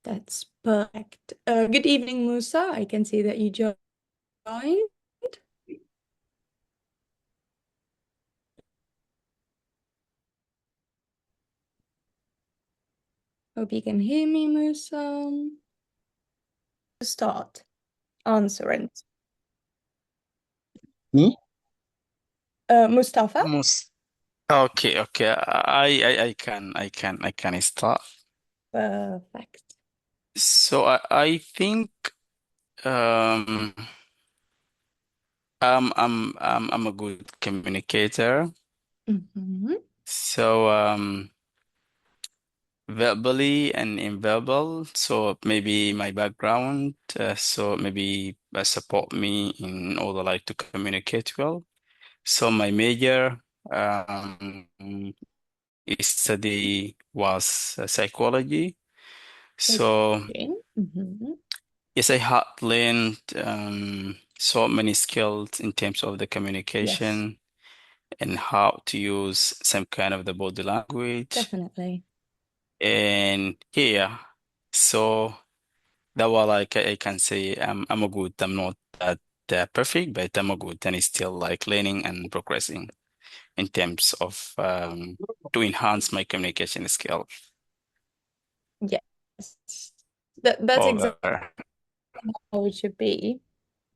That's perfect. Good evening, Musa. I can see that you joined. Hope you can hear me, Musa. Start answering. Me? Mustafa? Okay, okay. I can start. Perfect. So I think um I'm a good communicator. Mhm. So verbally and inverbal. So maybe my background, so maybe support me in order like to communicate well. So my major study was psychology. So Okay. Mhm. yes, I had learned so many skills in terms of the Yes, communication and how to use some kind of the body language. definitely. And yeah, so that was like I can say I'm a good. I'm not that perfect, but I'm a good, and it's still like learning and progressing in terms of to enhance my communication skill. Yes. That's exactly Over. how it should be.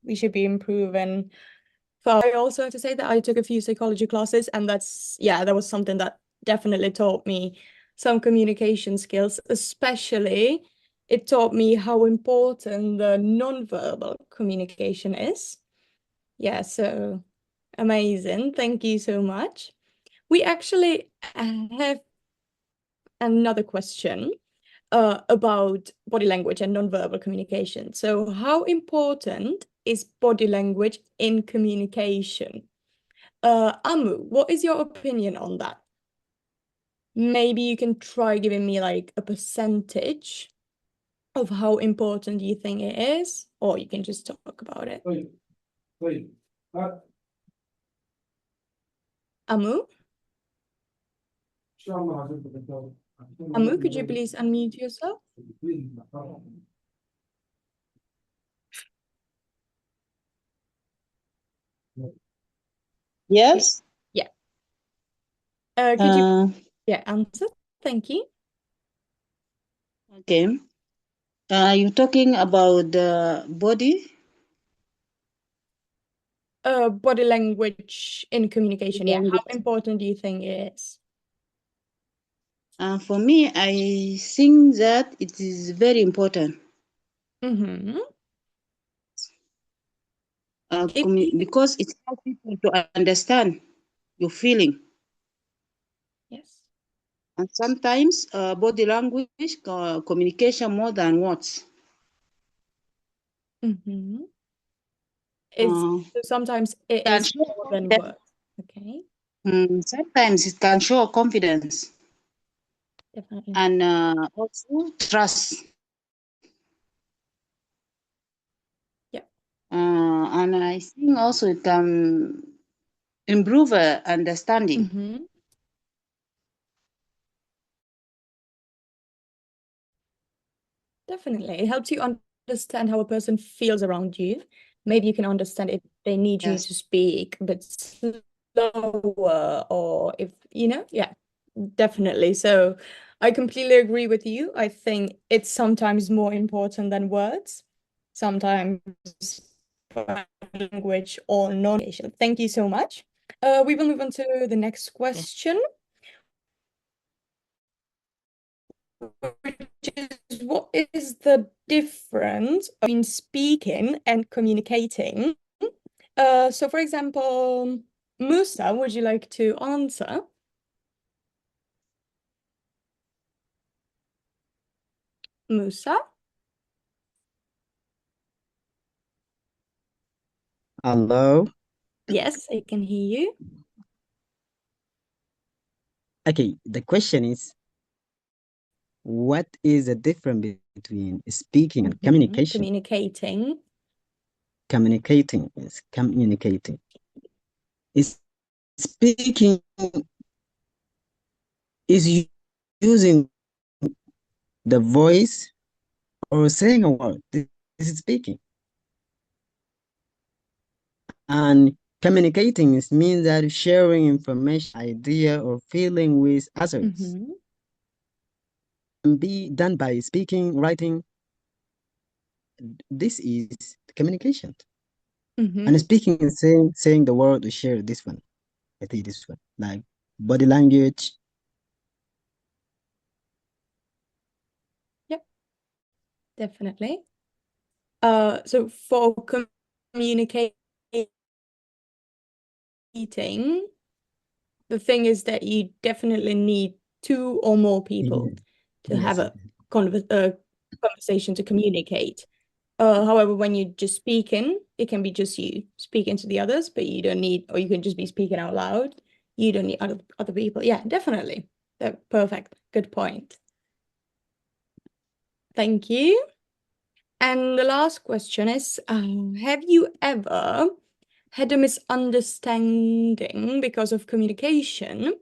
We should be improving. But I also have to say that I took a few psychology classes, and that was something that definitely taught me some communication skills, especially it taught me how important the non-verbal communication is. Yeah, so amazing. Thank you so much. We actually have another question about body language and non-verbal communication. So, how important is body language in communication? Amu, what is your opinion on that? Maybe you can try giving me like a percentage of how important you think it is, or you can just talk about it. Amu? Amu, could you please unmute yourself? Okay. Yes. Yeah. Could you Uh, answer? Thank you. okay. You're talking about the body Body language in communication. Yeah. How language. important do you think it is? For me, I think that it is very important Mm-hmm. If you, because it helps people to understand your feeling. yes. And sometimes body language communication more than words. Mm-hmm. Is Uh, so sometimes it can is show more than confidence. words. Okay, Sometimes it can show confidence definitely. and also trust. Yeah. And I think also it can improve understanding. Mm-hmm. Definitely. It helps you understand how a person feels around you. Maybe you can understand if they need you Yes. to speak a bit slower or if, yeah, definitely. So I completely agree with you. I think it's sometimes more important than words. Sometimes language or non-communication. Thank you so much. We will move on to the next Okay. question, which is what is the difference between speaking and communicating? So for example, Musa, would you like to answer? Musa? Hello. Yes, I can hear you. Okay, the question is, what is the difference between speaking and communication? Communicating. Communicating is communicating. Is speaking is using the voice or saying a word. This is speaking. And communicating means that sharing information, idea, or feeling with others. And be done by speaking, writing. This is communication. And speaking is saying the word or share this one. I think this one, like body language. Yep, definitely. So for communicating, the thing is that you definitely need two or more people to have a conversation to communicate. However, when you're just speaking, it can be just you speaking to the others, but you don't need, or you can just be speaking out loud. You don't need other people. Yeah, definitely. Perfect. Good point. Thank you. And the last question is, have you ever had a misunderstanding because of communication?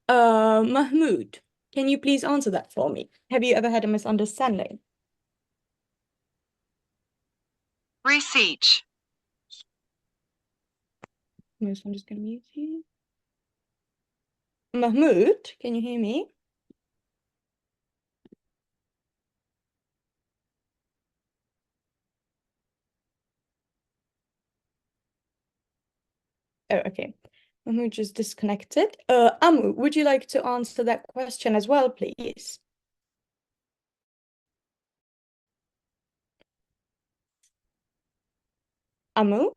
Mahmoud, can you please answer that for me? Have you ever had a misunderstanding? Research. I'm just going to mute you. Mahmoud, can you hear me? Oh, okay. Mahmoud just disconnected. Amu, would you like to answer that question as well, please? Amu?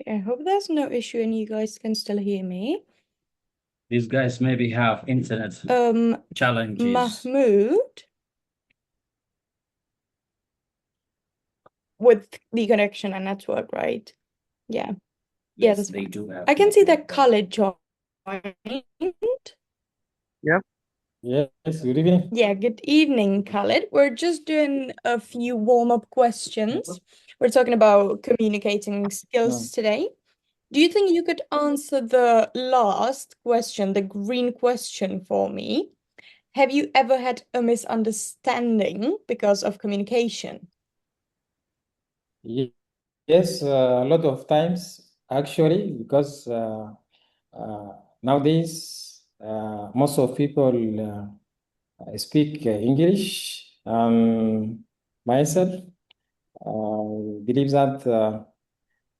I hope there's no issue and you guys can still hear me. These guys maybe have internet challenges. Mahmoud? With the connection and network, right? Yeah. Yeah, that's They do have. I can see that Khalid joined. Yep. Yes, good evening. Yeah, good evening, Khalid. We're just doing a few warm-up questions. We're talking about communicating skills today. Do you think you could answer the last question, the green question for me? Have you ever had a misunderstanding because of communication? Yes, a lot of times actually, because nowadays most of people speak English. Myself believe that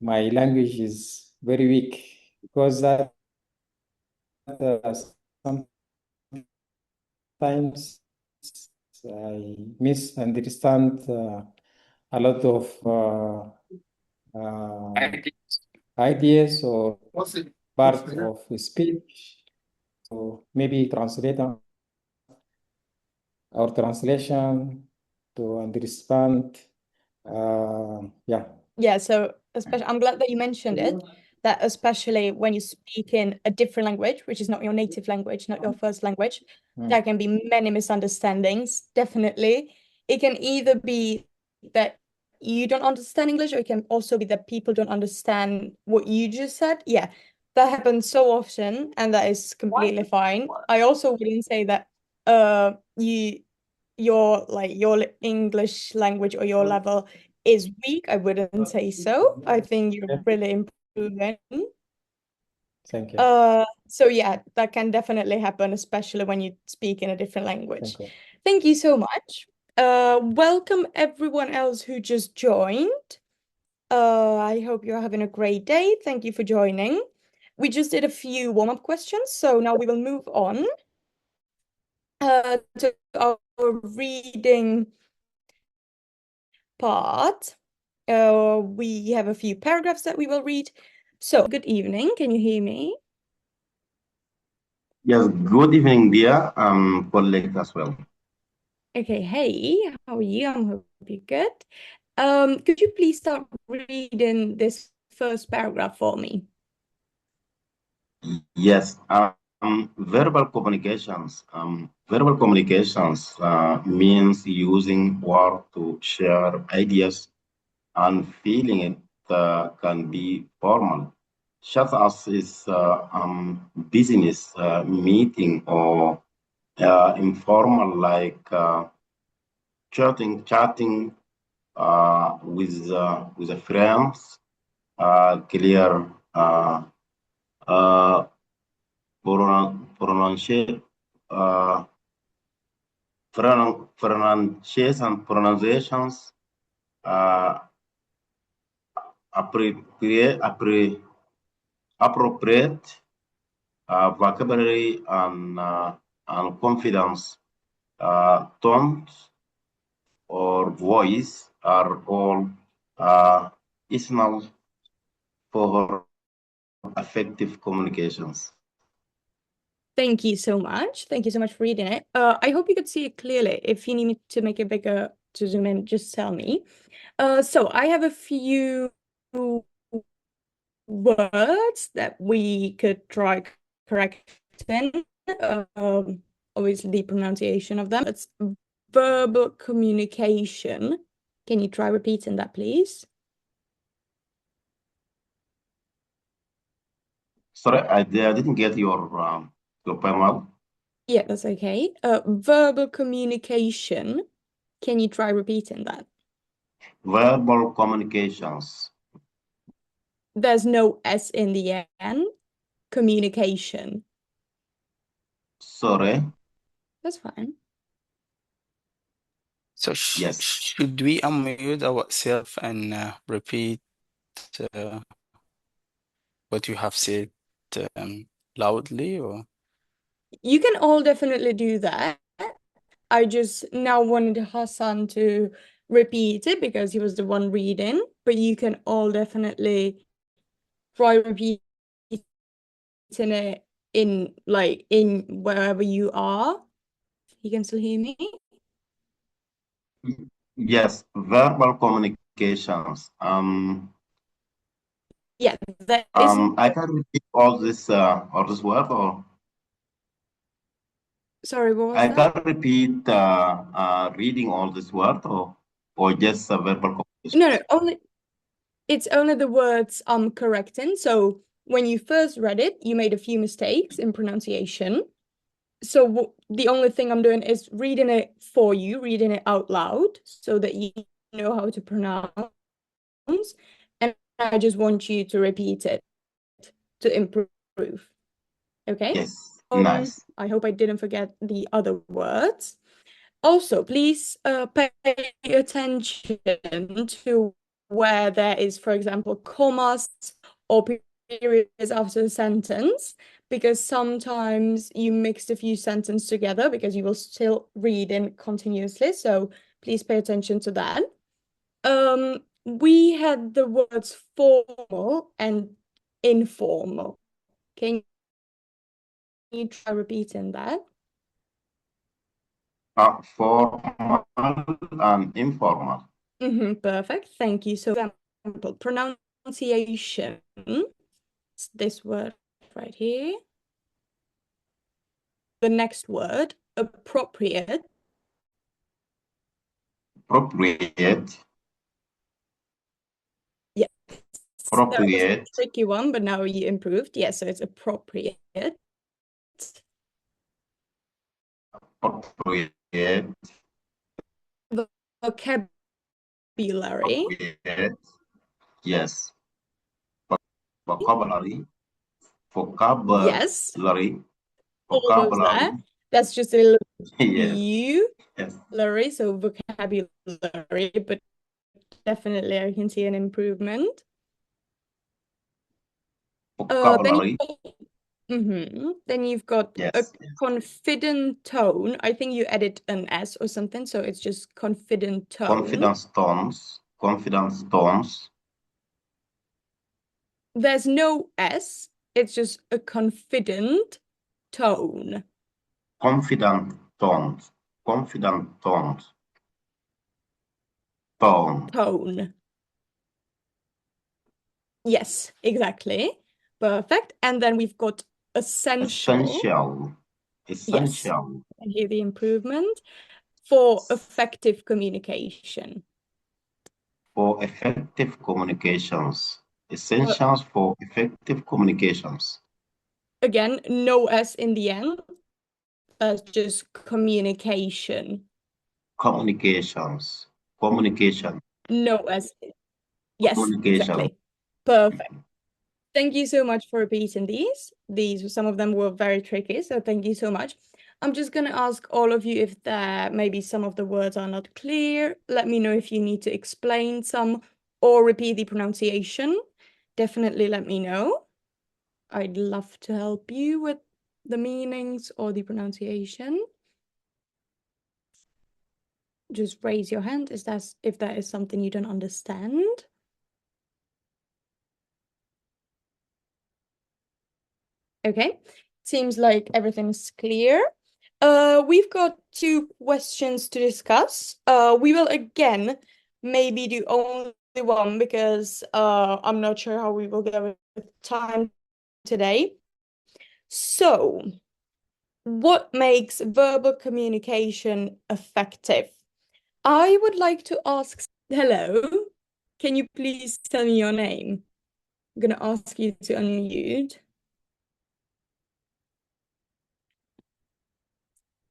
my language is very weak because that sometimes I misunderstand a lot of ideas or part of speech. So maybe translator or translation to understand. Yeah. Yeah, so especially I'm glad that you mentioned it, that especially when you speak in a different language, which is not your native language, not your first language, there can be many misunderstandings, definitely. It can either be that you don't understand English, or it can also be that people don't understand what you just said. Yeah, that happens so often, and that is completely fine. I also wouldn't say that your English language or your level is weak. I wouldn't say so. I think you're really improving. Thank you. So yeah, that can definitely happen, especially when you speak in a different language. Thank you. Thank you so much. Welcome everyone else who just joined. I hope you're having a great day. Thank you for joining. We just did a few warm-up questions, so now we will move on to our reading part. We have a few paragraphs that we will read. So, good evening. Can you hear me? Yes, good evening, dear. Colleague as well. Okay, hey, how are you? I hope you're good. Could you please start reading this first paragraph for me? Yes. Verbal communications. Verbal communications means using words to share ideas and feeling it can be formal, such as is business meeting or informal like chatting with the friends, clear pronunciation, pronunciations, uh, appropriate vocabulary and confidence tones or voice are all essential for effective communications. Thank you so much. Thank you so much for reading it. I hope you could see it clearly. If you need me to make it bigger to zoom in, just tell me. So I have a few words that we could try correcting. Obviously the pronunciation of them. It's verbal communication. Can you try repeating that, please? Sorry, I didn't get your point well. Yeah, that's okay. Verbal communication. Can you try repeating that? Verbal communications. There's no S in the end. Communication. Sorry. That's fine. So Yes. should we unmute ourselves and repeat what you have said loudly, or? You can all definitely do that. I just now wanted Hassan to repeat it because he was the one reading, but you can all definitely try repeating it in wherever you are. You can still hear me? Yes, verbal communications. Yeah, that is. I can repeat all this word, or Sorry, what was I that? can repeat reading all this word, or just verbal communication. No, only it's only the words I'm correcting. So when you first read it, you made a few mistakes in pronunciation. So the only thing I'm doing is reading it for you, reading it out loud so that you know how to pronounce. And I just want you to repeat it to improve. Okay? Yes, nice. I hope I didn't forget the other words. Also, please pay attention to where there is, for example, commas or periods after a sentence, because sometimes you mixed a few sentences together because you will still read in continuously. So please pay attention to that. We had the words formal and informal. Can you try repeating that? Formal and informal. Perfect. Thank you. So, for example, pronunciation. It's this word right here. The next word, appropriate. Appropriate. Yeah. Appropriate. That was a tricky one, but now you improved. Yeah, so it's appropriate. Appropriate. Vocabulary. Appropriate. Yes. Vocabulary. Vocabulary. Yes. Vocabulary. Almost there. That's just a little Yes. vocabulary, so vocabulary, but definitely I can see an improvement. Vocabulary. Then you've got a confident tone. I think you added an S or something, so it's just confident tone. Confidence tones. Confidence tones. There's no S. It's just a confident tone. Confident tones. Confident tones. Tone. Tone. Yes, exactly. Perfect. And then we've got essential. Essential. Essential. Yes. And here the improvement for effective communication. For effective communications. Essentials for effective communications. Again, no S in the end. Just communication. Communications. Communication. No S. Yes, exactly. Perfect. Thank you so much for repeating these. Some of them were very tricky, so thank you so much. I'm just going to ask all of you if maybe some of the words are not clear. Let me know if you need to explain some or repeat the pronunciation. Definitely let me know. I'd love to help you with the meanings or the pronunciation. Just raise your hand if that is something you don't understand. Okay, seems like everything's clear. We've got 2 questions to discuss. We will again maybe do only one because I'm not sure how we will get with time today. So, what makes verbal communication effective? I would like to ask, hello, can you please tell me your name? I'm gonna ask you to unmute.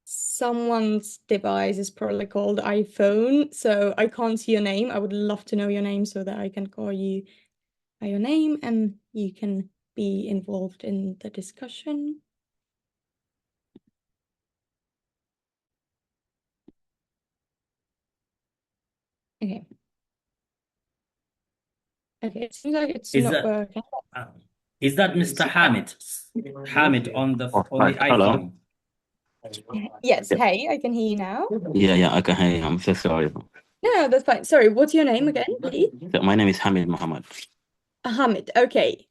Someone's device is probably called iPhone, so I can't see your name. I would love to know your name so that I can call you by your name and you can be involved in the discussion. Okay. Okay, it seems like it's not working. Is that Mr. Hamid? Hamid on the iPhone. Yes, hey, I can hear you now. Yeah, I can hear you. I'm so sorry. No, that's fine. Sorry, what's your name again, please? My name is Hamid Mohammed. Hamid, okay.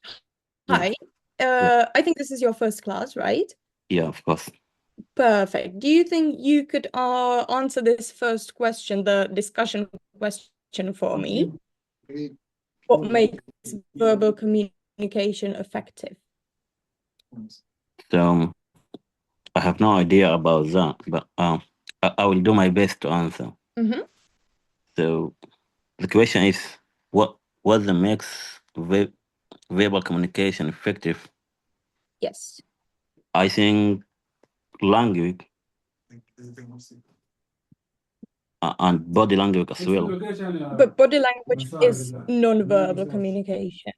Hi. I think this is your first class, right? Yeah, of course. Perfect. Do you think you could answer this first question, the discussion question for me? What makes verbal communication effective? So I have no idea about that, but I will do my best to answer. So the question is, what makes verbal communication effective? Yes. I think language and body language as well. But body language is non-verbal communication.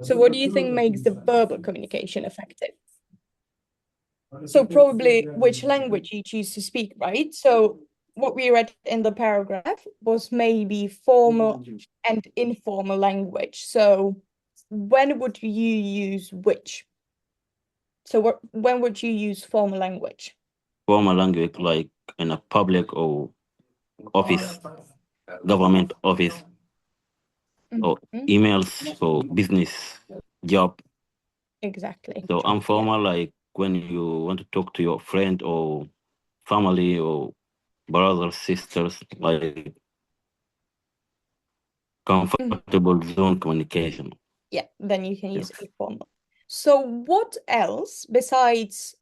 So what do you think makes the verbal communication effective? So probably which language you choose to speak, right? So what we read in the paragraph was maybe formal and informal language. So when would you use which? So when would you use formal language? Formal language, like in a public or office, government office, or emails for business job. Exactly. So informal, like when you want to talk to your friend or family or brothers, sisters, like comfortable zone communication. Yeah, then you can use informal. So what else besides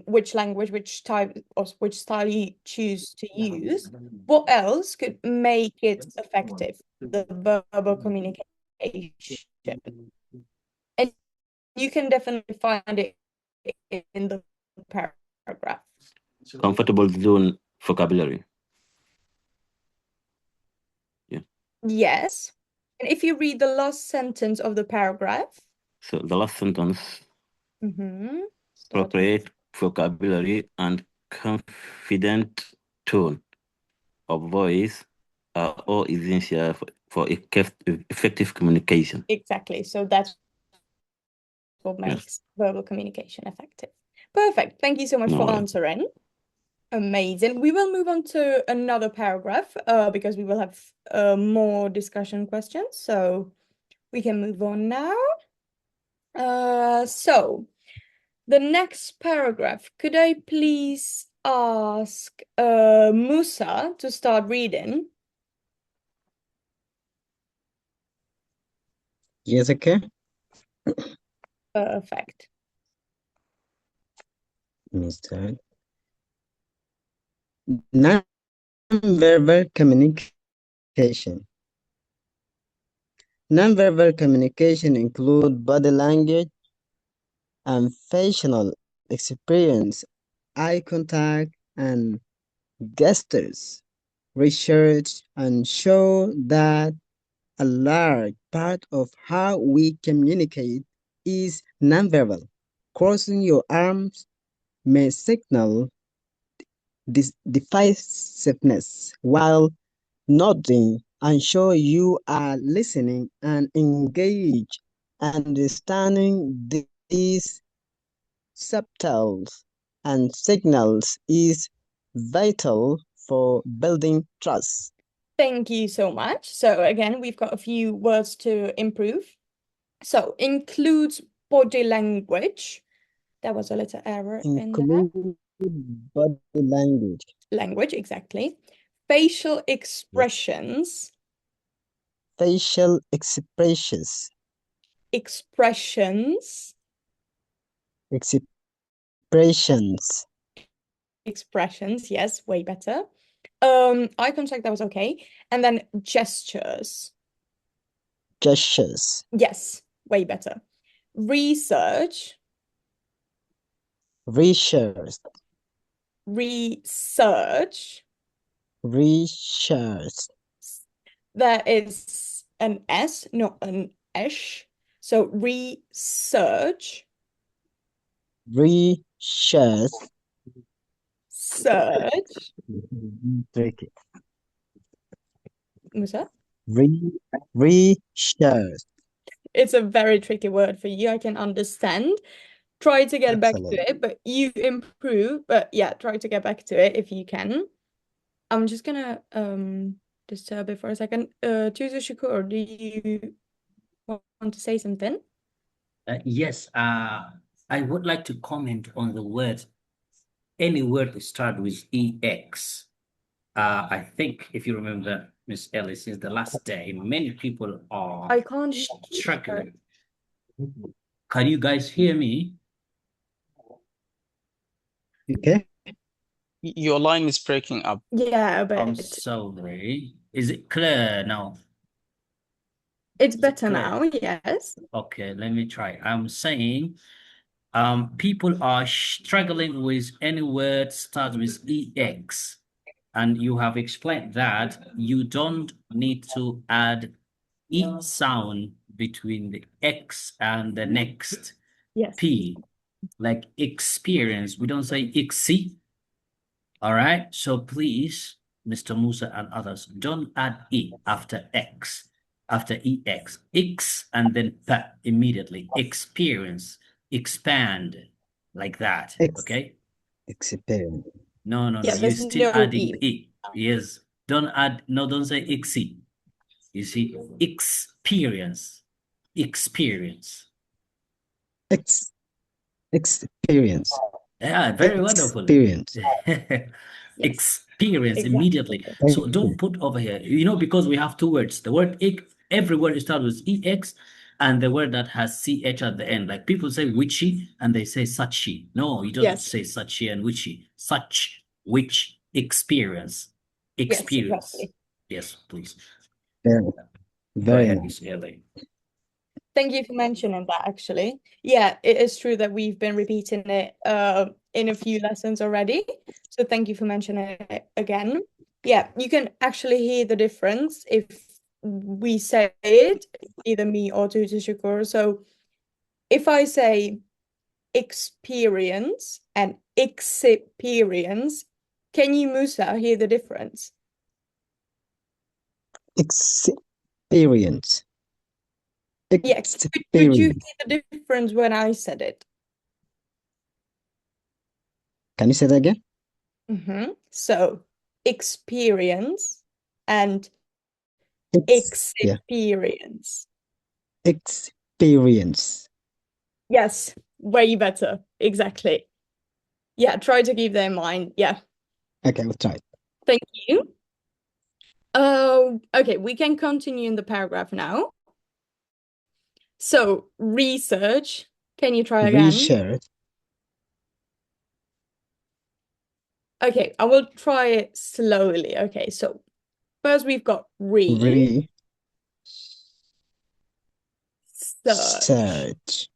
which language, which type or which style you choose to use, what else could make it effective, the verbal communication? And you can definitely find it in the paragraph. Comfortable zone vocabulary. Yeah. Yes. And if you read the last sentence of the paragraph. So the last sentence. Appropriate vocabulary and confident tone of voice are all essential for effective communication. Exactly. So that's what makes verbal communication effective. Perfect. Thank you so much for answering. Amazing. We will move on to another paragraph because we will have more discussion questions. So we can move on now. So the next paragraph, could I please ask Musa to start reading? Yes, okay. Perfect. Mr. Non-verbal communication. Nonverbal communication include body language and facial experience, eye contact, and gestures. Research and show that a large part of how we communicate is nonverbal. Crossing your arms may signal divisiveness, while nodding and show you are listening and engaged. Understanding these subtle and signals is vital for building trust. Thank you so much. So again, we've got a few words to improve. So includes body language. There was a little error in there. Include body language. Language, exactly. Facial expressions. Facial expressions. Expressions. Expressions. Expressions, yes, way better. Eye contact, that was okay. And then gestures. Gestures. Yes, way better. Research. Research. Research. Research. There is an S, not an esh. So research. Research. Search. Tricky. What's that? Research. It's a very tricky word for you, I can understand. Try to get back Excellent. to it, but you improve. But yeah, try to get back to it if you can. I'm just gonna disturb it for a second. Tutu Shakur, do you want to say something? Yes, I would like to comment on the word, any word that starts with EX. I think if you remember, Miss Ellis, since the last day, many people are I can't struggling. Can you guys hear me? Okay. Your line is breaking up. Yeah, but I'm sorry. Is it clear now? It's better now, yes. Okay, let me try. I'm saying people are struggling with any word starts with EX. And you have explained that you don't need to add E sound between the X and the next P. Like experience, we don't say XC. All right, so please, Mr. Musa and others, don't add E after X, after EX. X and then P immediately. Experience, expand, like that, okay? Experience. No, Yeah, you're there's still no adding E. E. Yes, don't say XE. You see, experience, experience. Experience. Yeah, very wonderful. Experience. Experience Exactly. immediately. So don't put over here, because we have two words. The word every word starts with EX, and the word that has CH at the end. Like people say witchy and they say suchy. No, you don't say suchy and witchy. Such, which, experience. Experience. Yes, exactly. Yes, please. Very, Go ahead, nice. Miss LA. Thank you for mentioning that, actually. Yeah, it is true that we've been repeating it in a few lessons already. So thank you for mentioning it again. Yeah, you can actually hear the difference if we say it, either me or Tutu Shakur. So if I say experience and experience, can you, Musa, hear the difference? Experience. Yeah, could you hear the difference when I said it? Can you say that again? So experience and experience. Experience. Yes, way better. Exactly. Yeah, try to keep that in mind. Yeah. Okay, we'll try. Thank you. Okay, we can continue in the paragraph now. So research. Can you try again? Research. Okay, I will try it slowly. Okay, so first we've got Search.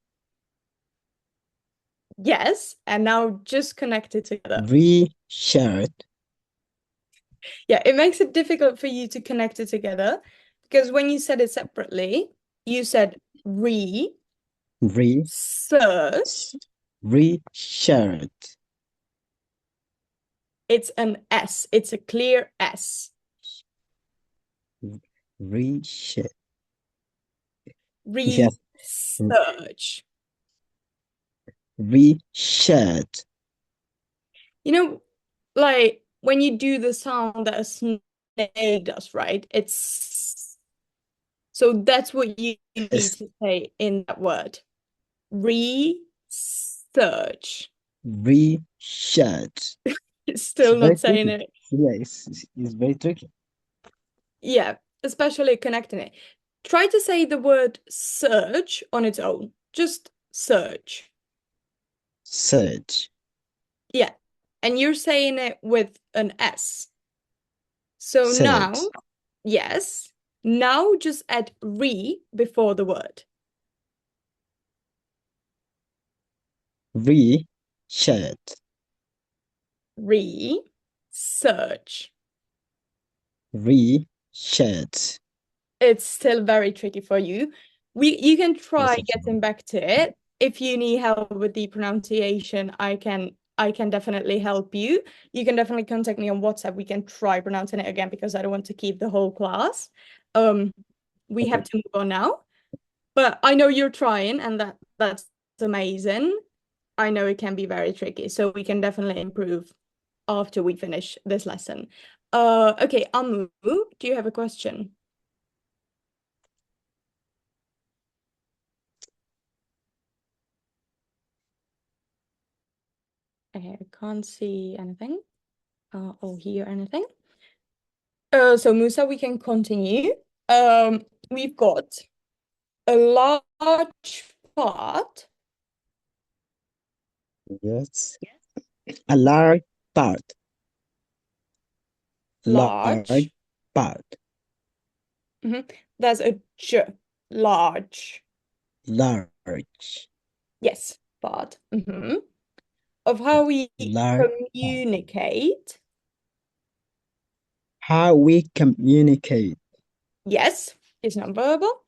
Yes, and now just connect it together. Research. Yeah, it makes it difficult for you to connect it together because when you said it separately, you said research. Research. It's an S. It's a clear S. Research. Research. Research. You know, like when you do the sound that a snake does, right? It's so that's what you need to say in that word. Research. Research. Still not saying it. Yeah, it's very tricky. Yeah, especially connecting it. Try to say the word search on its own. Just search. Search. Yeah. And you're saying it with an S. So Search. now, yes. Now just add re before the word. Research. Research. Research. It's still very tricky for you. You can try Yes, getting back to it. If you need help with the pronunciation, I can definitely help you. You can definitely contact me on WhatsApp. We can try pronouncing it again because I don't want to keep the whole class. We have to move on now. But I know you're trying, and that's amazing. I know it can be very tricky, so we can definitely improve after we finish this lesson. Okay, Amu, do you have a question? I can't see anything or hear anything. So Musa, we can continue. We've got a large part. Yes. A large part. Large. Part. There's a j. Large. Large. Yes, part. Of how we communicate. How we communicate. Yes, is non-verbal.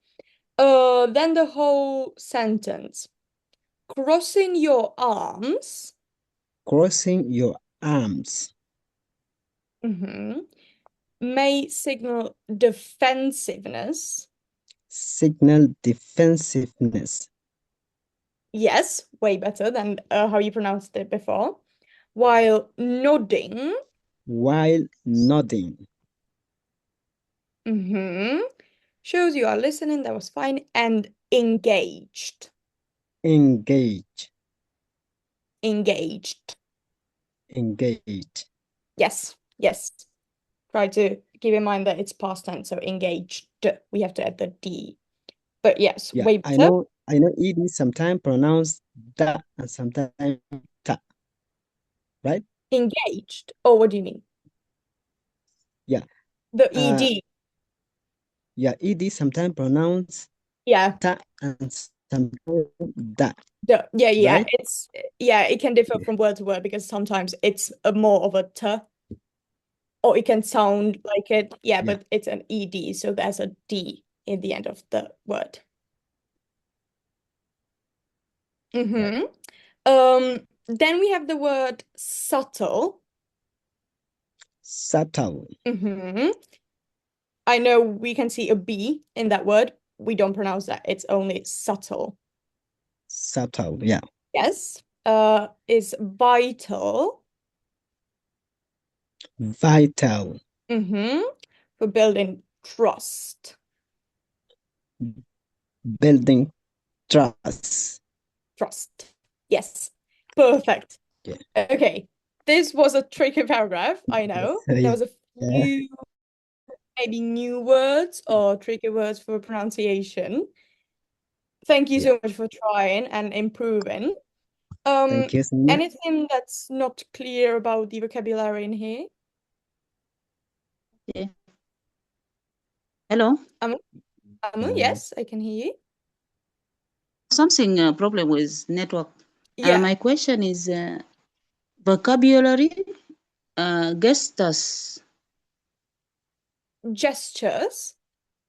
Then the whole sentence. Crossing your arms. Crossing your arms. May signal defensiveness. Signal defensiveness. Yes, way better than how you pronounced it before. While nodding. While nodding. Shows you are listening, that was fine. And engaged. Engage. Engaged. Engaged. Yes, yes. Try to keep in mind that it's past tense, so engaged. We have to add the D. But yes, Yeah, way better. I know ED sometimes pronounced that and sometimes ta. Right? Engaged. Oh, what do you mean? Yeah. The ED. Yeah, ED sometimes pronounced ta and sometimes that. Yeah. Right? It can differ from word to word because sometimes it's more of a t, or it can sound like it. Yeah, but it's an ED, so there's a D in the end of the word. Then we have the word subtle. Subtle. I know we can see a B in that word. We don't pronounce that. It's only subtle. Subtle, yeah. Yes. Is vital. Vital. For building trust. Building trust. Trust. Yes. Perfect. Yeah. Okay. This was a tricky paragraph, I know. There was a few maybe new words or tricky words for pronunciation. Thank you so much for trying and improving. Thank you so much. Anything that's not clear about the vocabulary in here? Yeah. Hello? Amu, yes, I can hear you. something problem with network. Yeah. My question is vocabulary, gestures, Gestures.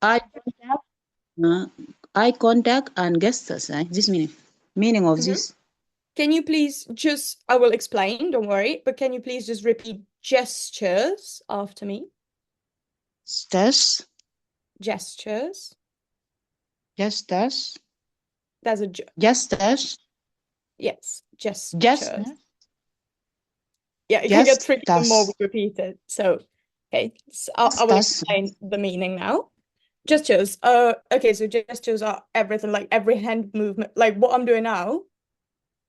Eye contact and gestures. This meaning of this. Can you please just, I will explain, don't worry, but can you please just repeat gestures after me? Gestures. Gestures. Gestures. There's a Gestures. yes, gestures. Gestures. Yeah, it can get tricky the more we repeat it. So, okay, so I will explain the meaning now. Gestures. Okay, so gestures are everything, like every hand movement, like what I'm doing now.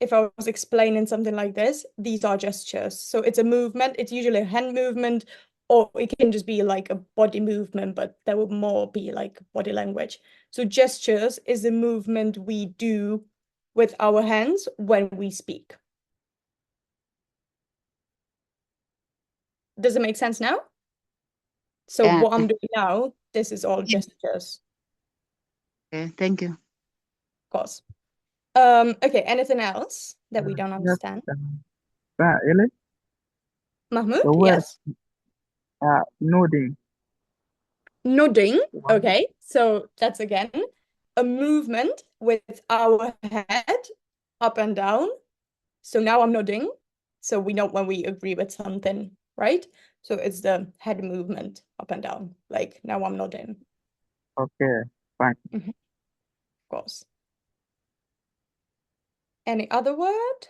If I was explaining something like this, these are gestures. So it's a movement. It's usually a hand movement, or it can just be like a body movement, but there will more be like body language. So gestures is a movement we do with our hands when we speak. Does it make sense now? So what I'm doing now, this is all gestures. Okay, thank you. Of course. Okay, anything else that we don't understand? Mahmoud, yes? Nodding. Nodding, okay. So that's again a movement with our head up and down. So now I'm nodding. So we know when we agree with something, right? So it's the head movement up and down. Like now I'm nodding. Okay, fine. Of course. Any other word?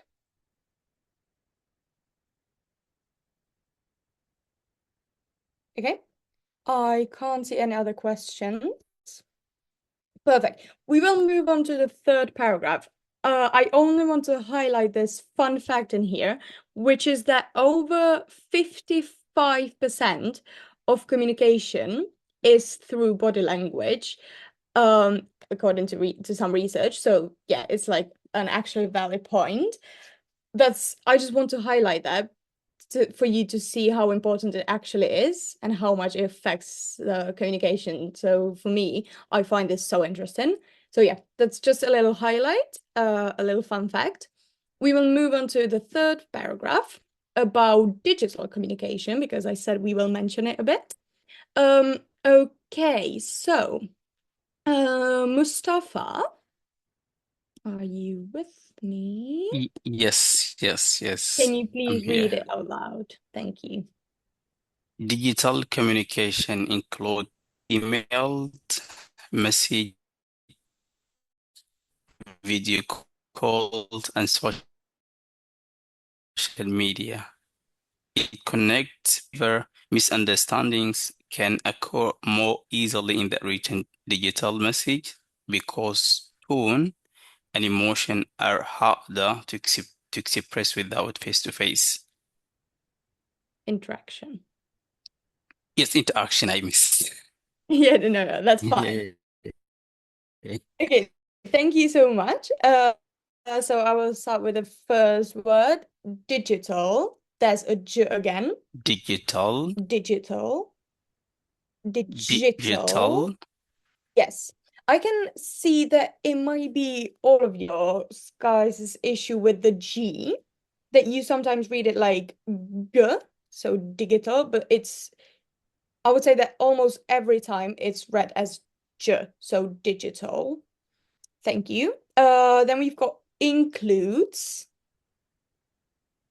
Okay. I can't see any other questions. Perfect. We will move on to the third paragraph. I only want to highlight this fun fact in here, which is that over 55% of communication is through body language, according to some research. So yeah, it's like an actually valid point. I just want to highlight that for you to see how important it actually is and how much it affects the communication. So for me, I find this so interesting. So yeah, that's just a little highlight, a little fun fact. We will move on to the third paragraph about digital communication, because I said we will mention it a bit. Okay, so Mustafa, are you with me? Yes. Can you please I'm read here. it out loud? Thank you. Digital communication include emailed message, video calls, and social media. It connects where misunderstandings can occur more easily in the written digital message because tone and emotion are harder to express without face-to-face. Interaction. Yes, interaction, I missed. Yeah, no, that's fine. Yeah. Okay, thank you so much. So I will start with the first word, digital. There's a j again. Digital. Digital. Digital. Yes. I can see that it might be all of your guys' issue with the G, that you sometimes read it like G, so digital, but I would say that almost every time it's read as J, so digital. Thank you. Then we've got includes.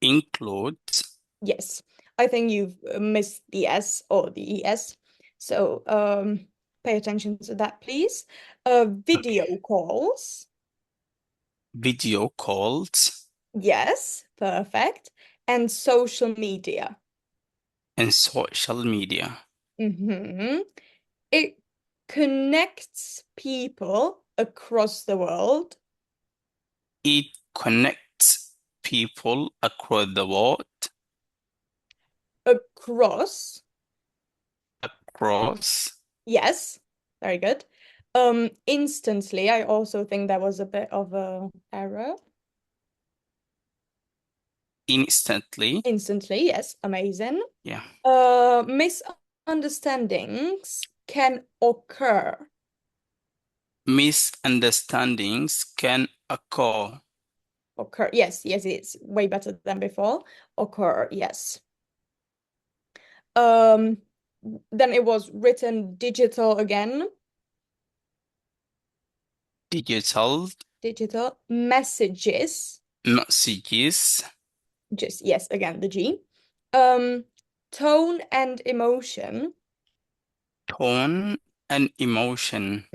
Includes. Yes, I think you've missed the S or the ES. So pay attention to that, please. Video calls. Video calls. Yes, perfect. And social media. And social media. It connects people across the world. It connects people across the world. Across. Across. Yes, very good. Instantly, I also think there was a bit of a error. Instantly. Instantly, yes, amazing. Yeah. Misunderstandings can occur. Misunderstandings can occur. Occur, yes, it's way better than before. Occur, yes. Then it was written digital again. Digital messages. messages. Just yes, again the G. Tone and emotion. Tone and emotion.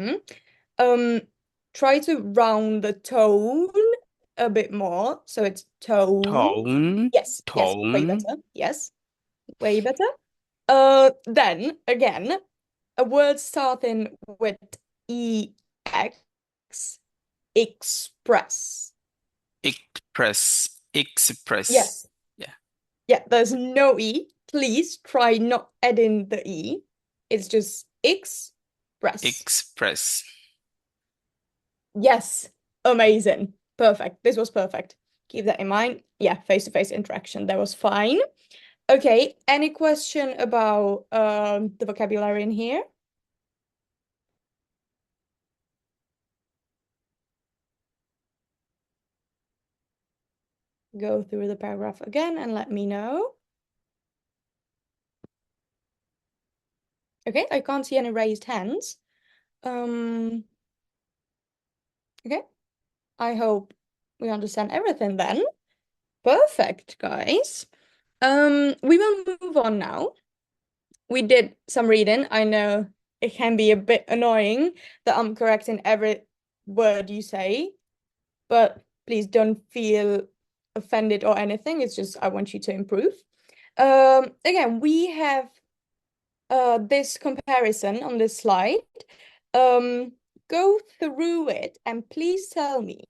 Try to round the tone a bit more, so it's tone. Tone. Yes, Tone. way better. Yes, way better. Then again, a word starting with EX. Express. Express. Yes. Yeah. Yeah, there's no E. Please try not adding the E. It's just express. Express. Yes, amazing. Perfect. This was perfect. Keep that in mind. Yeah, face-to-face interaction. That was fine. Okay, any question about the vocabulary in here? Go through the paragraph again and let me know. Okay, I can't see any raised hands. Okay, I hope we understand everything then. Perfect, guys. We will move on now. We did some reading. I know it can be a bit annoying that I'm correcting every word you say, but please don't feel offended or anything. It's just I want you to improve. Again, we have this comparison on this slide. Go through it and please tell me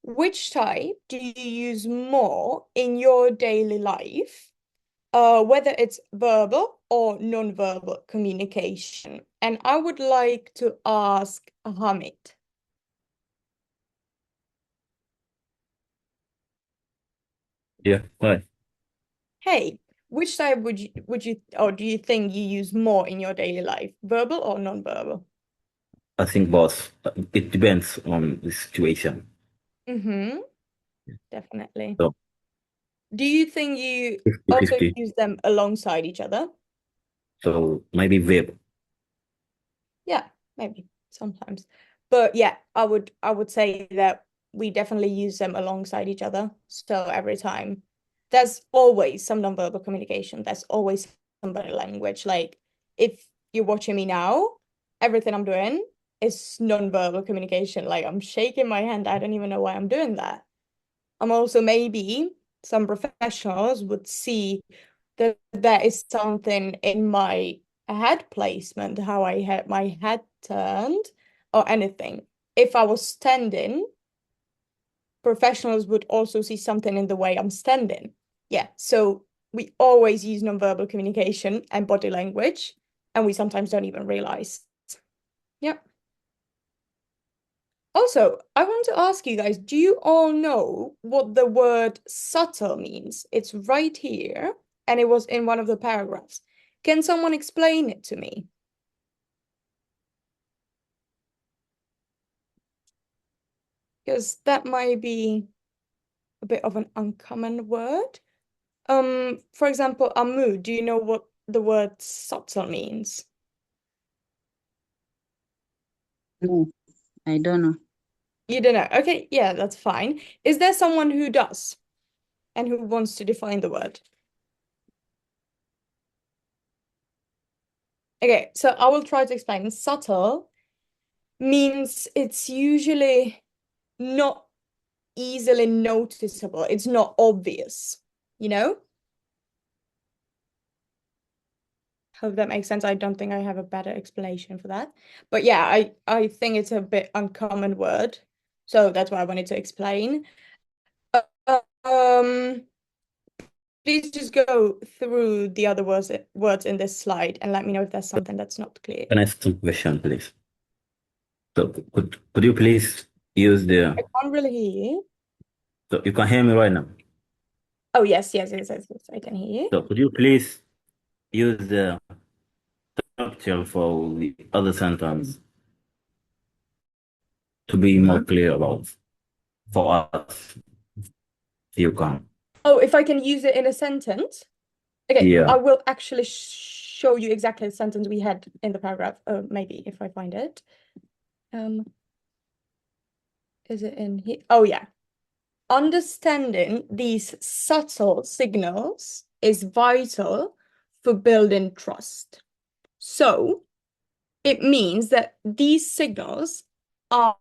which type do you use more in your daily life, whether it's verbal or non-verbal communication. And I would like to ask Hamid. Yeah, right. Hey, which type would you or do you think you use more in your daily life, verbal or non-verbal? I think both. It depends on the situation. Mm-hmm. Definitely. So Do you think you 50 also 50. use them alongside each other? So maybe verb. Yeah, maybe sometimes. But yeah, I would say that we definitely use them alongside each other. So every time there's always some nonverbal communication. There's always some body language. Like if you're watching me now, everything I'm doing is nonverbal communication. Like I'm shaking my hand. I don't even know why I'm doing that. I'm also maybe some professionals would see that there is something in my head placement, how I had my head turned or anything. If I was standing, professionals would also see something in the way I'm standing. Yeah, so we always use nonverbal communication and body language, and we sometimes don't even realize. Yep. Also, I want to ask you guys, do you all know what the word subtle means? It's right here, and it was in one of the paragraphs. Can someone explain it to me? Because that might be a bit of an uncommon word. For example, Amu, do you know what the word subtle means? No, I don't know. You don't know. Okay, yeah, that's fine. Is there someone who does and who wants to define the word? Okay, so I will try to explain. Subtle means it's usually not easily noticeable. It's not obvious, you know? Hope that makes sense. I don't think I have a better explanation for that. But yeah, I think it's a bit uncommon word. So that's why I wanted to explain. Um, please just go through the other words in this slide and let me know if there's something that's not clear. Can I ask some question, please? So could you please use the I can't really hear you. so you can hear me right now? Oh, yes, I can hear you. So could you please use the structure for the other sentence? to be more clear about for us, if you can. Oh, if I can use it in a sentence? Okay, Yeah. I will actually show you exactly the sentence we had in the paragraph. Maybe if I find it. Is it in here? Oh, yeah. Understanding these subtle signals is vital for building trust. So it means that these signals are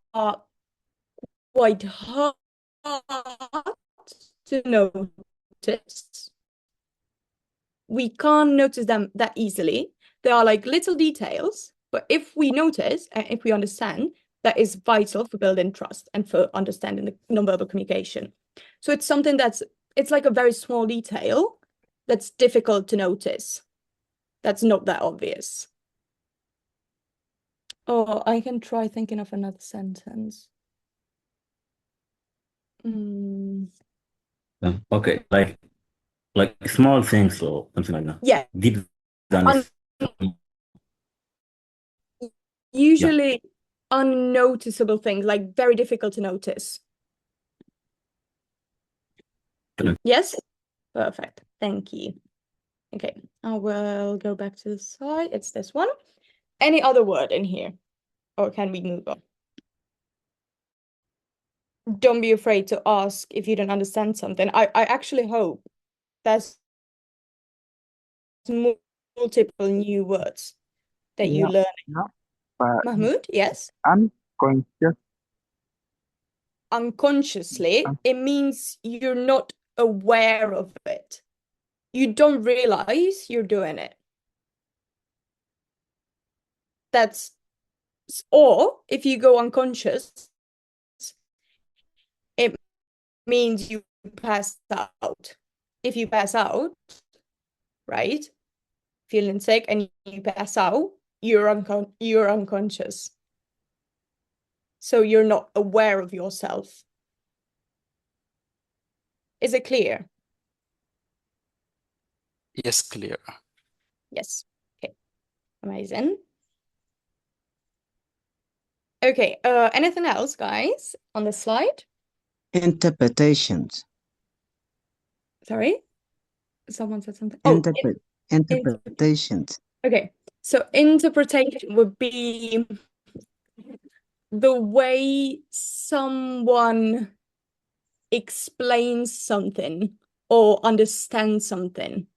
quite hard to notice. We can't notice them that easily. They are like little details, but if we notice and if we understand, that is vital for building trust and for understanding the nonverbal communication. So it's something it's like a very small detail that's difficult to notice. That's not that obvious. Oh, I can try thinking of another sentence. Okay, like small things or something like that. Yeah. Deep than Usually unnoticeable things, like very difficult to notice. Yes? Perfect. Thank you. Okay, I will go back to the side. It's this one. Any other word in here? Or can we move on? Don't be afraid to ask if you don't understand something. I actually hope there's multiple new words that you learn. Yeah, but Mahmoud, yes? unconscious. Unconsciously, it means you're not aware of it. You don't realize you're doing it. Or if you go unconscious, it means you pass out. If you pass out, right, feeling sick and you pass out, you're unconscious. So you're not aware of yourself. Is it clear? Yes, clear. Yes. Okay. Amazing. Okay, anything else, guys, on the slide? Interpretations. Sorry? Someone said something. Interpretations. Okay, so interpretation would be the way someone explains something or understands something.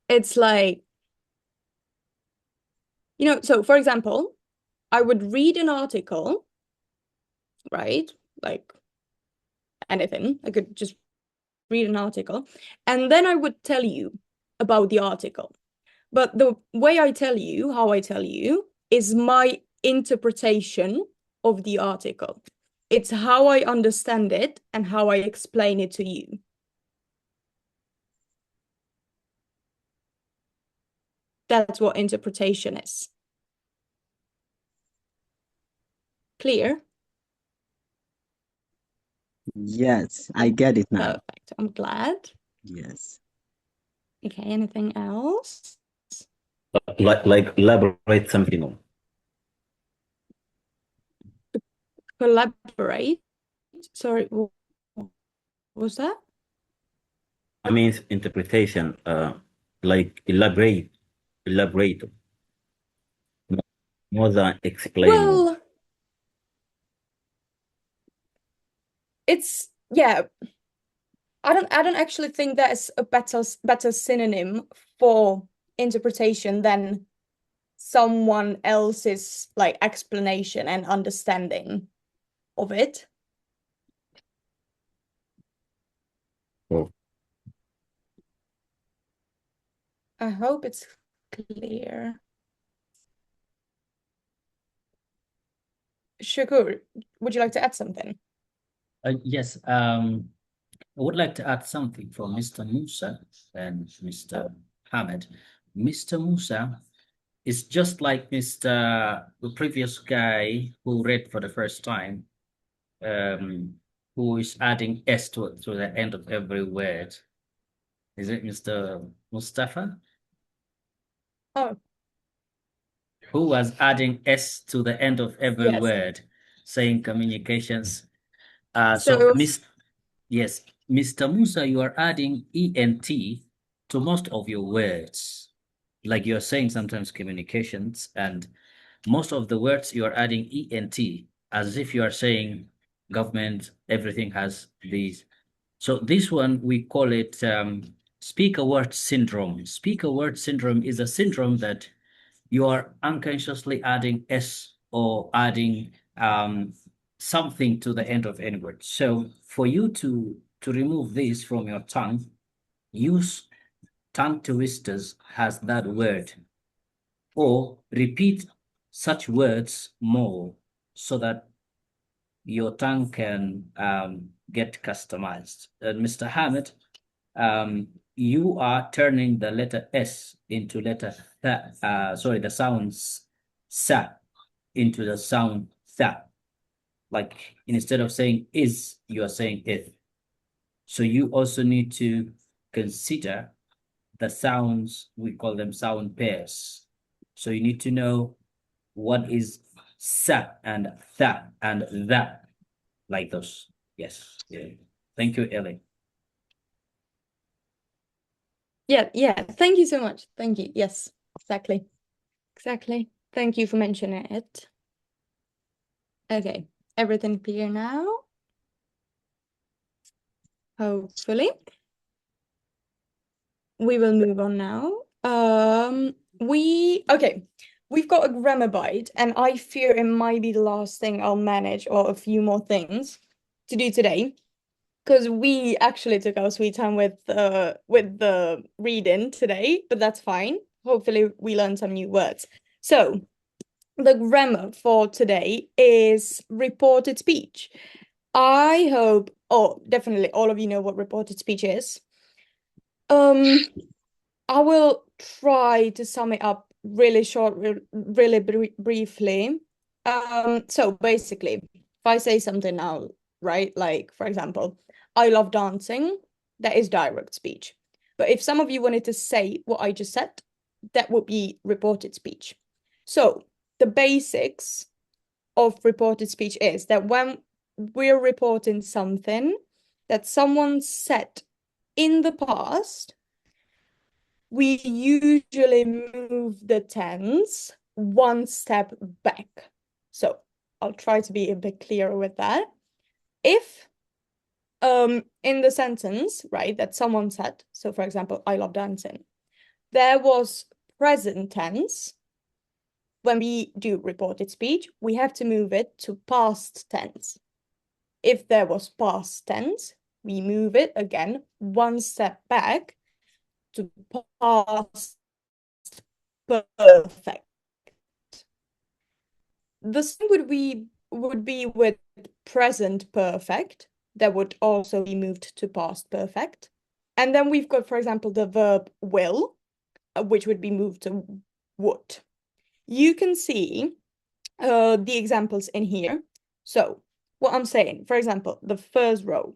It's like, so for example, I would read an article, right? Like anything. I could just read an article, and then I would tell you about the article. But the way I tell you, how I tell you, is my interpretation of the article. It's how I understand it and how I explain it to you. That's what interpretation is. Clear? Yes, I get it now. Perfect. I'm glad. Yes. Okay, anything else? Like elaborate something on. Collaborate? Sorry, what was that? I mean interpretation, like elaborate more than explaining. Well, it's I don't actually think there's a better synonym for interpretation than someone else's like explanation and understanding of it. Oh. I hope it's clear. Shakur, would you like to add something? Yes, I would like to add something for Mr. Musa and Mr. Hamid. Mr. Musa is just like the previous guy who read for the first time, who is adding S to the end of every word. Is it Mr. Mustafa? Oh. who was adding S to the end of every Yes. word, saying communications. So So it was- yes, Mr. Musa, you are adding ENT to most of your words. Like you're saying sometimes communications, and most of the words you are adding ENT as if you are saying government, everything has these. So this one, we call it speaker word syndrome. Speaker word syndrome is a syndrome that you are unconsciously adding S or adding something to the end of any word. So for you to remove this from your tongue, use tongue twisters as that word, or repeat such words more so that your tongue can get customized. Mr. Hammett, you are turning the letter S into letter the sounds sa into the sound tha. Like instead of saying is, you are saying if. So you also need to consider the sounds, we call them sound pairs. So you need to know what is sa and tha and that, like those. Yes. Yeah. Thank you, Ellie. yeah. Thank you so much. Thank you. Yes, exactly. Thank you for mentioning it. Okay, everything clear now? Hopefully. We will move on now. We've got a grammar bite, and I fear it might be the last thing I'll manage, or a few more things to do today, because we actually took our sweet time with the reading today, but that's fine. Hopefully we learn some new words. So the grammar for today is reported speech. I hope, definitely all of you know what reported speech is. I will try to sum it up really short, really briefly. So basically, if I say something now, right, like for example, I love dancing, that is direct speech. But if some of you wanted to say what I just said, that would be reported speech. So the basics of reported speech is that when we're reporting something that someone said in the past, we usually move the tense one step back. So I'll try to be a bit clearer with that. If in the sentence, right, that someone said, so for example, I love dancing, there was present tense, when we do reported speech, we have to move it to past tense. If there was past tense, we move it again one step back to past perfect. The same would be with present perfect. That would also be moved to past perfect. And then we've got, for example, the verb will, which would be moved to would. You can see the examples in here. So what I'm saying, for example, the first row,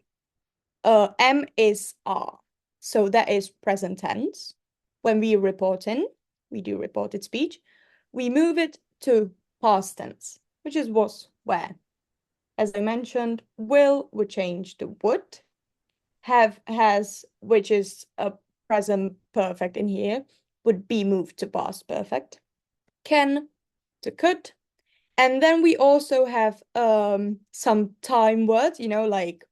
M is R. So that is present tense. When we report in, we do reported speech, we move it to past tense, which is was, where. As I mentioned, will would change to would. Have, has, which is a present perfect in here, would be moved to past perfect. Can to could. And then we also have some time words, you know, like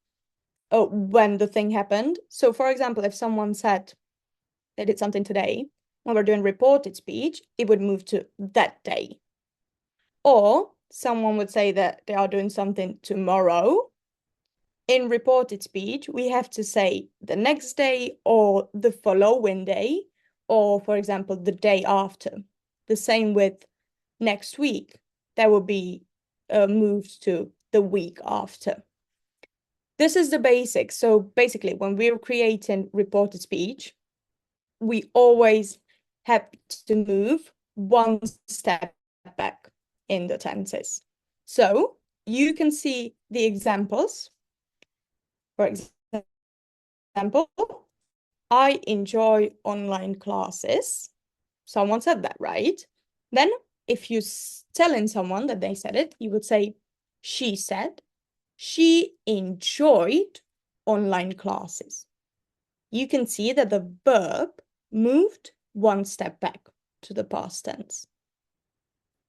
when the thing happened. So for example, if someone said they did something today, when we're doing reported speech, it would move to that day. Or someone would say that they are doing something tomorrow. In reported speech, we have to say the next day or the following day, or for example, the day after. The same with next week. That would be moved to the week after. This is the basics. So basically, when we're creating reported speech, we always have to move one step back in the tenses. So you can see the examples. For example, I enjoy online classes. Someone said that, right? Then if you're telling someone that they said it, you would say, she said, she enjoyed online classes. You can see that the verb moved one step back to the past tense.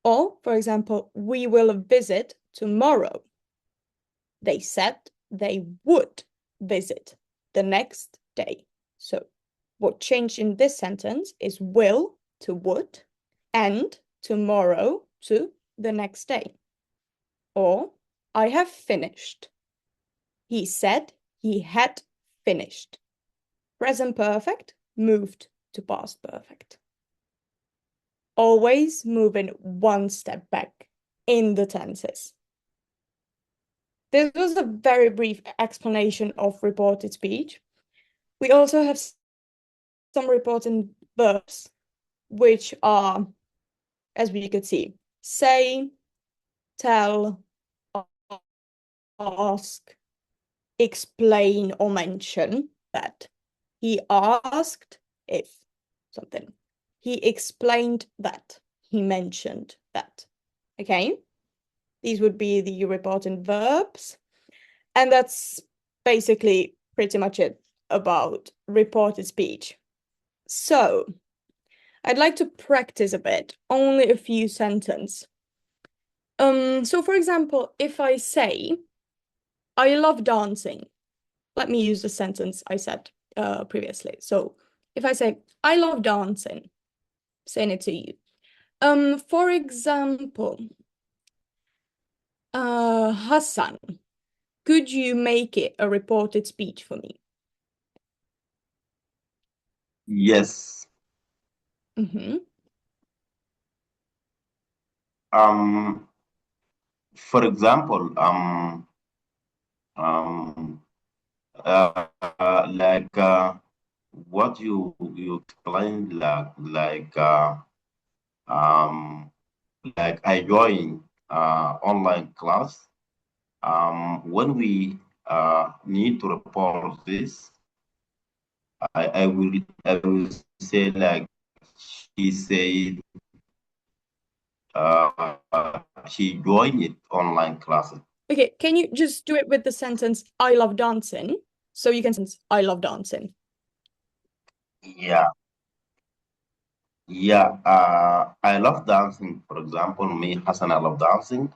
Or, for example, we will visit tomorrow. They said they would visit the next day. So what changed in this sentence is will to would and tomorrow to the next day. Or I have finished. He said he had finished. Present perfect moved to past perfect. Always moving one step back in the tenses. This was a very brief explanation of reported speech. We also have some reported verbs, which are, as we could see, say, tell, ask, explain, or mention that. He asked if something. He explained that. He mentioned that. Okay? These would be the reported verbs. And that's basically pretty much it about reported speech. So, I'd like to practice a bit, only a few sentences. So for example, if I say, I love dancing, let me use the sentence I said previously. So if I say, I love dancing, saying it to you. For example, Hassan, could you make it a reported speech for me? Yes. For example, like what you explained, like I join online class. When we need to report this, I will say like she said she joined it online classes. Okay, can you just do it with the sentence, I love dancing? So you can say, I love dancing. Yeah. Yeah, I love dancing. For example, me, Hassan, I love dancing.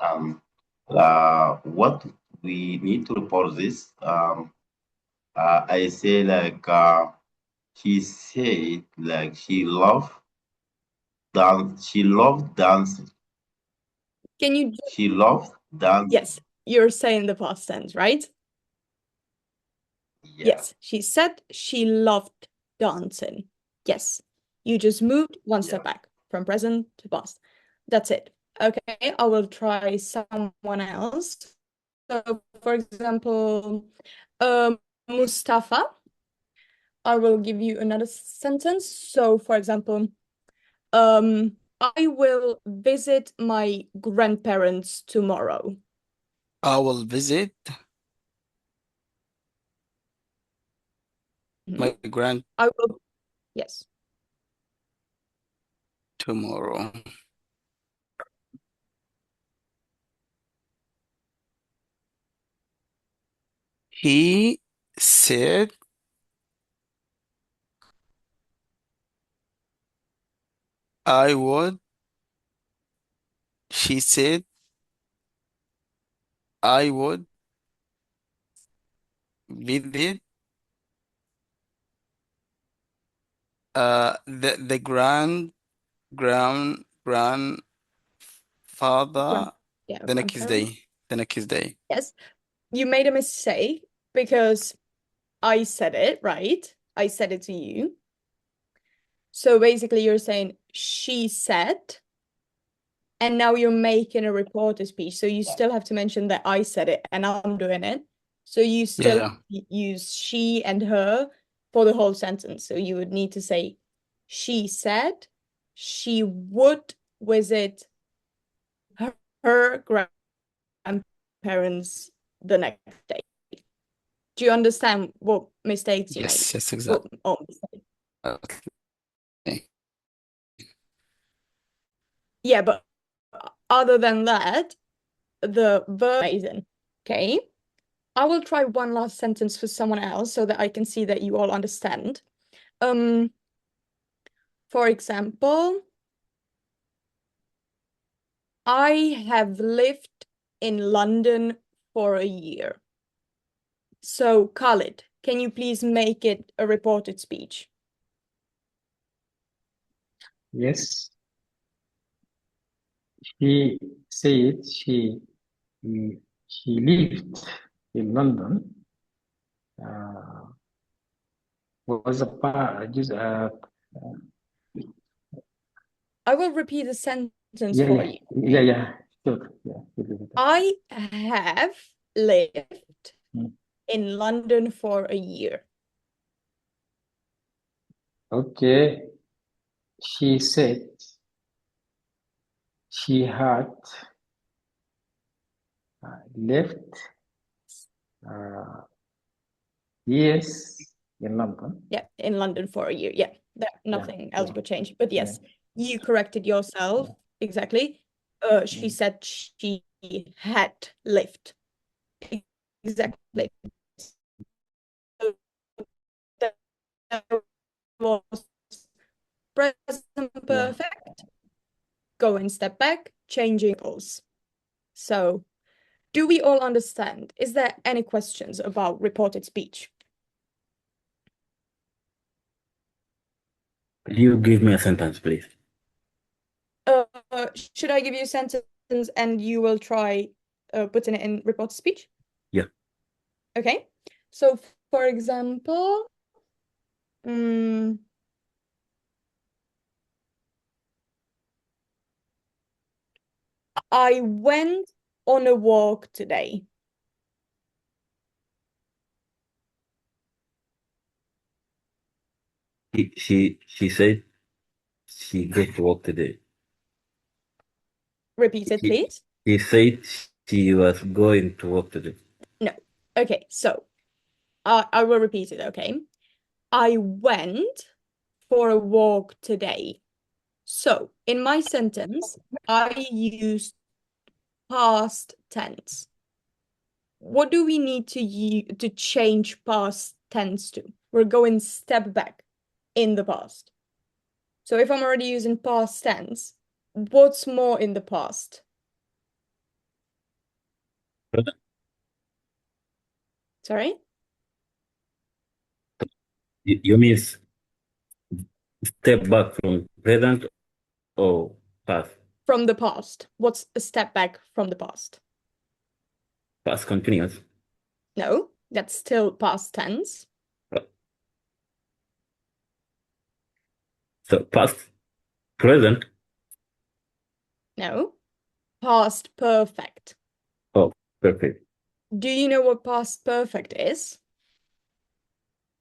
What we need to report this, I say like she said like she loved dancing. Can you? She loved dancing. Yes, you're saying the past tense, right? Yeah. Yes, she said she loved dancing. Yes, you just moved one step back from present to past. That's it. Okay, I will try someone else. So, for example, Mustafa, I will give you another sentence. So, for example, I will visit my grandparents tomorrow. I will visit my grand I will, yes. tomorrow. He said I would. She said I would visit the grandfather Yeah, the next grandparent. day. The next day. Yes, you made a mistake because I said it, right? I said it to you. So basically you're saying she said, and now you're making a reporter speech. So you still have to mention that I said it and I'm doing it. So you still use she and her for the whole sentence. So you would need to say, she said she would visit her grandparents the next day. Do you understand what mistakes you made? Yes, exactly. Oh, mistake. Okay. Yeah, but other than that, the verb is in. Okay. I will try one last sentence for someone else so that I can see that you all understand. For example, I have lived in London for a year. So, Khalid, can you please make it a reported speech? Yes. She said she lived in London. Was a part just I will repeat the sentence yeah, for yeah, you. yeah, yeah. Sure. Yeah. I have lived in London for a year. Okay. She said she had left years in London. Yeah, in London for a year. Yeah, nothing else would change. But yes, you corrected yourself. Exactly. She said she had lived. Exactly. So that was present perfect. Going step back, changing goals. So, do we all understand? Is there any questions about reported speech? Could you give me a sentence, please? Should I give you a sentence and you will try putting it in reported speech? Yeah. Okay. So, for example, I went on a walk today. She said she goes to work today. Repeat it, please. She said she was going to work today. No. Okay, so I will repeat it, okay? I went for a walk today. So, in my sentence, I used past tense. What do we need to change past tense to? We're going step back in the past. So if I'm already using past tense, what's more in the past? Present. Sorry? You mean step back from present or past? From the past. What's a step back from the past? Past continuous. No, that's still past tense. So past present. No, past perfect. Oh, perfect. Do you know what past perfect is?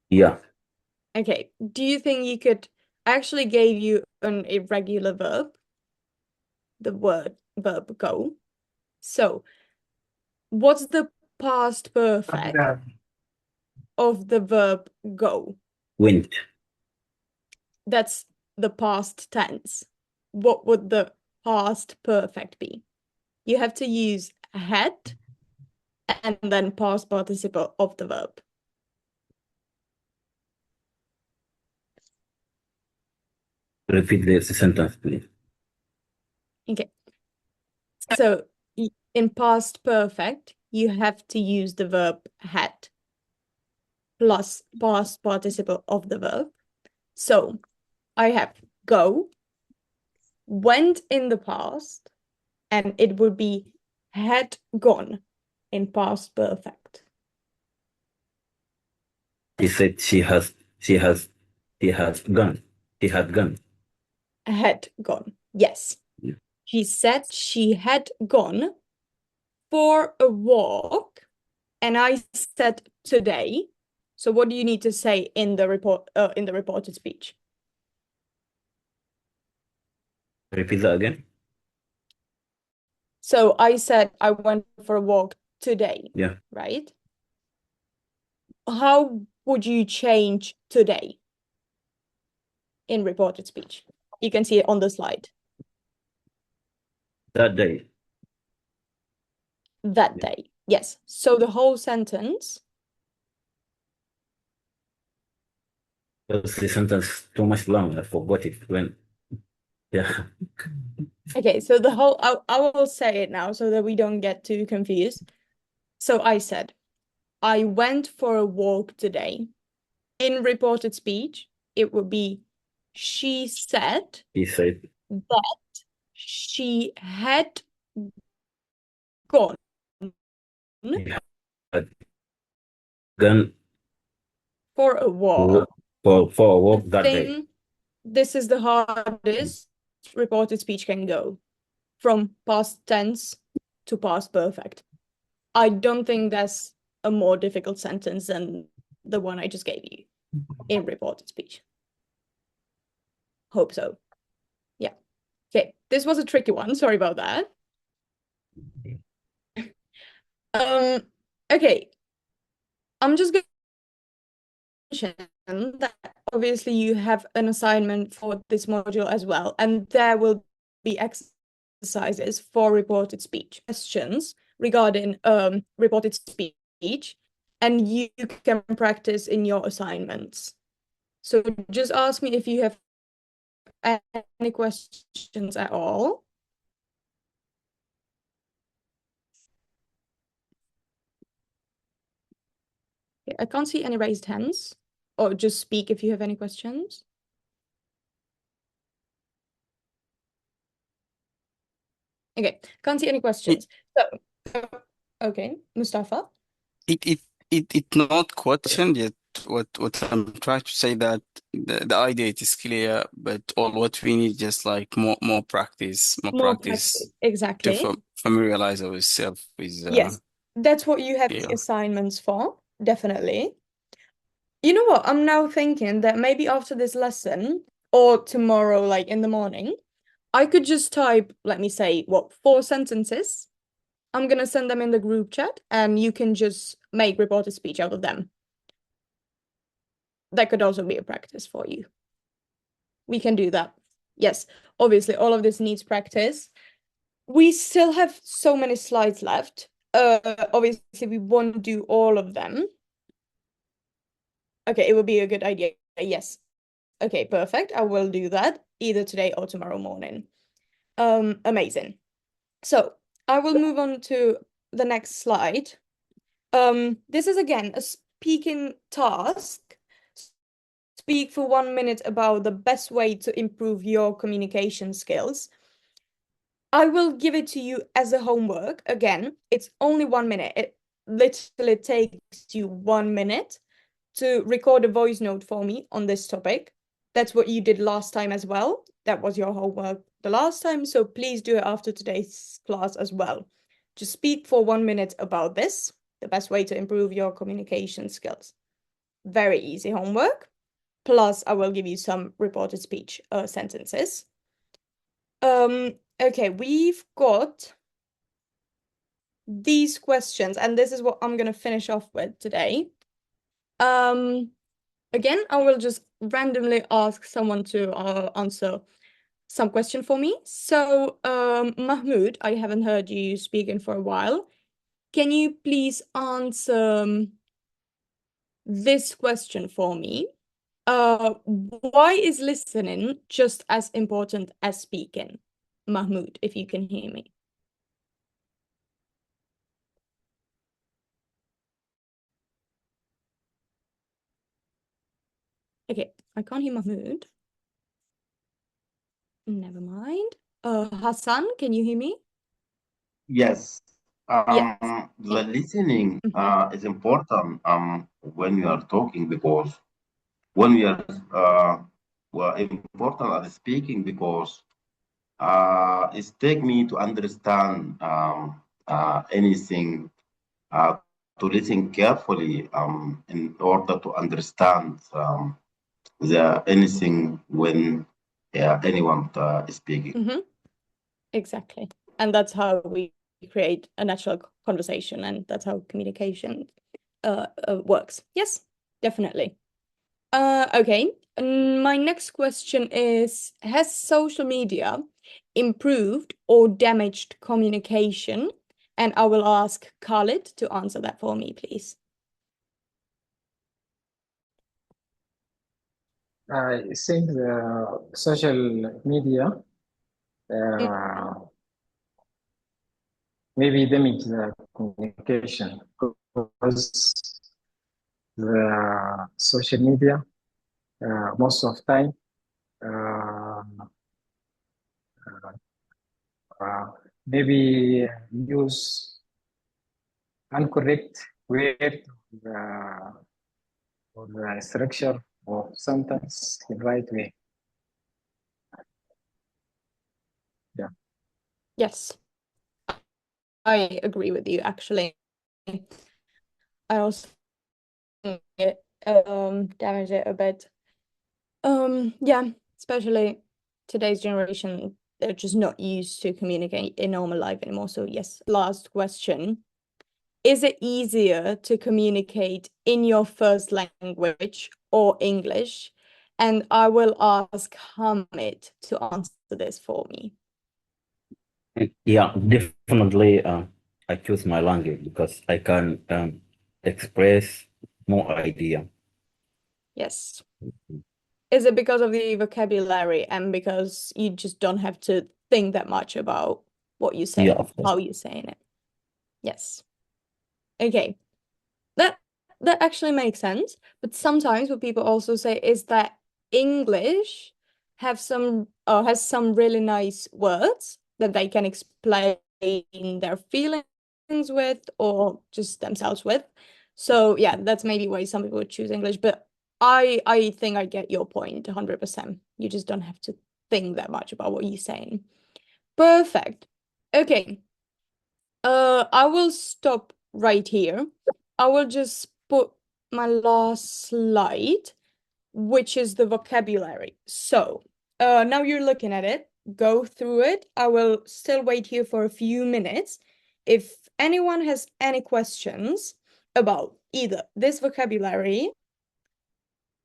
Yeah. Okay, do you think you could... I actually gave you an irregular verb, the verb go. So, what's the past perfect of the verb go? Went. That's the past tense. What would the past perfect be? You have to use had and then past participle of the verb. Repeat the sentence, please. Okay. So in past perfect, you have to use the verb had plus past participle of the verb. So I have go, went in the past, and it would be had gone in past perfect. She said she had gone. She had gone. Had gone. Yes. Yeah. She said she had gone for a walk, and I said today. So what do you need to say in the reported speech? Repeat that again. So I said I went for a walk today. Yeah. Right? How would you change today in reported speech? You can see it on the slide. That day. That day. Yes. So the whole sentence. Because the sentence too much long. I forgot it when. Yeah. Okay, so the whole, I will say it now so that we don't get too confused. So I said, I went for a walk today. In reported speech, it would be, she said He said that she had gone he had gone for a walk. for a walk The that day. thing, this is the hardest reported speech can go, from past tense to past perfect. I don't think that's a more difficult sentence than the one I just gave you in reported speech. Hope so. Yeah. Okay, this was a tricky one. Sorry about that. Okay. I'm just going to mention that obviously you have an assignment for this module as well, and there will be exercises for reported speech, questions regarding reported speech, and you can practice in your assignments. So just ask me if you have any questions at all. Okay, I can't see any raised hands, or just speak if you have any questions. Okay, can't see any questions. So, okay, Mustafa. It not question yet. What I'm trying to say that the idea it is clear, but all what we need just like more practice, More practice, to exactly. familiarize ourselves with. Yes, that's what you have the Yeah. assignments for, definitely. You know what? I'm now thinking that maybe after this lesson or tomorrow, like in the morning, I could just type, let me say, what, 4 sentences. I'm gonna send them in the group chat and you can just make reported speech out of them. That could also be a practice for you. We can do that. Yes, obviously, all of this needs practice. We still have so many slides left. Obviously, we won't do all of them. Okay, it would be a good idea. Yes. Okay, perfect. I will do that either today or tomorrow morning. Amazing. So I will move on to the next slide. This is again a speaking task. Speak for 1 minute about the best way to improve your communication skills. I will give it to you as a homework. Again, it's only 1 minute. It literally takes you 1 minute to record a voice note for me on this topic. That's what you did last time as well. That was your homework the last time. So please do it after today's class as well. Just speak for 1 minute about this, the best way to improve your communication skills. Very easy homework. Plus, I will give you some reported speech sentences. Okay, we've got these questions, and this is what I'm gonna finish off with today. Again, I will just randomly ask someone to answer some question for me. So, Mahmoud, I haven't heard you speaking for a while. Can you please answer this question for me? Why is listening just as important as speaking? Mahmoud, if you can hear me. Okay, I can't hear Mahmoud. Never mind. Hassan, can you hear me? Yes. Yes. The listening is important when you are talking, because when we are well, important at speaking, because it take me to understand anything, to listen carefully in order to understand the anything when anyone is speaking. Exactly. And that's how we create a natural conversation, and that's how communication works. Yes, definitely. Okay. My next question is, has social media improved or damaged communication? And I will ask Khalid to answer that for me, please. I think the social media maybe damage the communication because the social media most of time maybe use incorrect word or the structure or sometimes the right way. Yeah. Yes, I agree with you, actually. I also think it damaged it a bit. Yeah, especially today's generation, they're just not used to communicate in normal life anymore. So yes, last question. Is it easier to communicate in your first language or English? And I will ask Hamid to answer this for me. Yeah, definitely. I choose my language because I can express more idea. Yes. Is it because of the vocabulary and because you just don't have to think that much about what you say, Yeah, of course. how you're saying it? Yes. Okay. That actually makes sense. But sometimes what people also say is that English has some really nice words that they can explain their feelings with or just themselves with. So yeah, that's maybe why some people would choose English. But I think I get your point 100%. You just don't have to think that much about what you're saying. Perfect. Okay. I will stop right here. I will just put my last slide, which is the vocabulary. So, now you're looking at it, go through it. I will still wait here for a few minutes. If anyone has any questions about either this vocabulary,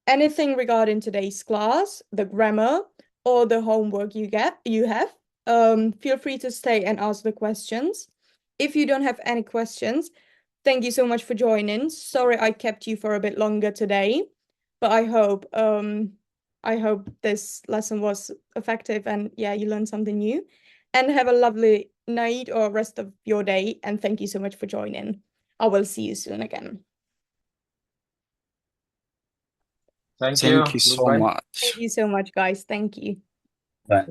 anything regarding today's class, the grammar, or the homework you have, feel free to stay and ask the questions. If you don't have any questions, thank you so much for joining. Sorry I kept you for a bit longer today, but I hope this lesson was effective and yeah, you learned something new. And have a lovely night or rest of your day, and thank you so much for joining. I will see you soon again. Thank Thank you so Goodbye. much. Thank you so much, guys. Thank you. Right.